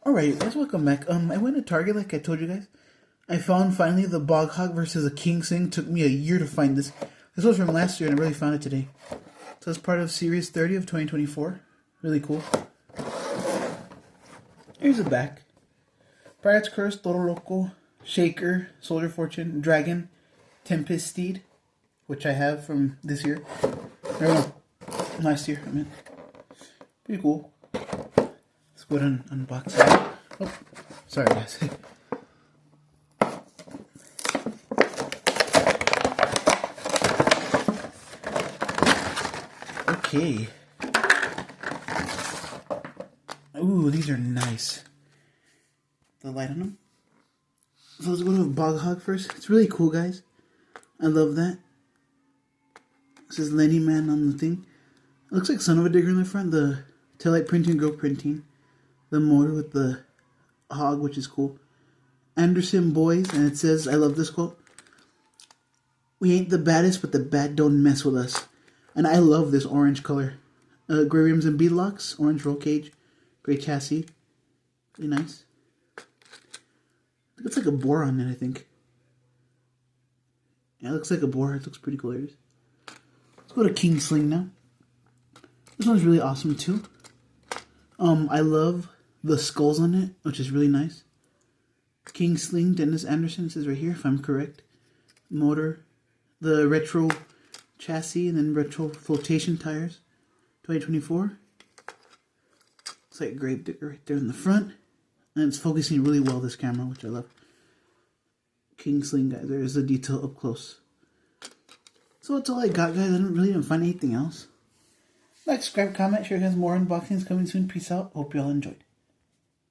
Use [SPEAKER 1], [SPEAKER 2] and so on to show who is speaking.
[SPEAKER 1] Alright guys, welcome back. I went to Target like I told you guys. I found finally the Bog Hog versus a King Sling. Took me a year to find this. This was from last year and I really found it today. So it's part of Series 30 of 2024. Really cool. Here's the back. Pirate's Curse, Toro Loco, Shaker, Soldier Fortune, Dragon, Tempest Steed, which I have from this year. No, last year, I mean. Pretty cool. Let's go ahead and unbox it. Oh, sorry guys. Okay. Ooh, these are nice. The light on them. So let's go to Bog Hog first. It's really cool, guys. I love that. It says Lenny Man on the thing. It looks like Son of a Digger in the front. The taillight printing, girl printing. The motor with the hog, which is cool. Anderson Boys, and it says, I love this quote. We ain't the baddest, but the bad don't mess with us. And I love this orange color. Gray rims and bead locks, orange roll cage, gray chassis. Really nice. It looks like a boar on it, I think. Yeah, it looks like a boar. It looks pretty cool. Let's go to King Sling now. This one's really awesome too. I love the skulls on it, which is really nice. King Sling, Dennis Anderson, it says right here, if I'm correct. Motor, the retro chassis, and then retro flotation tires. 2024. It's like a grave digger right there in the front. And it's focusing really well, this camera, which I love. King Sling, guys. There's the detail up close. So that's all I got, guys. I didn't really find anything else. Like, subscribe, comment, share, guys. More unboxings coming soon. Peace out. Hope you all enjoyed.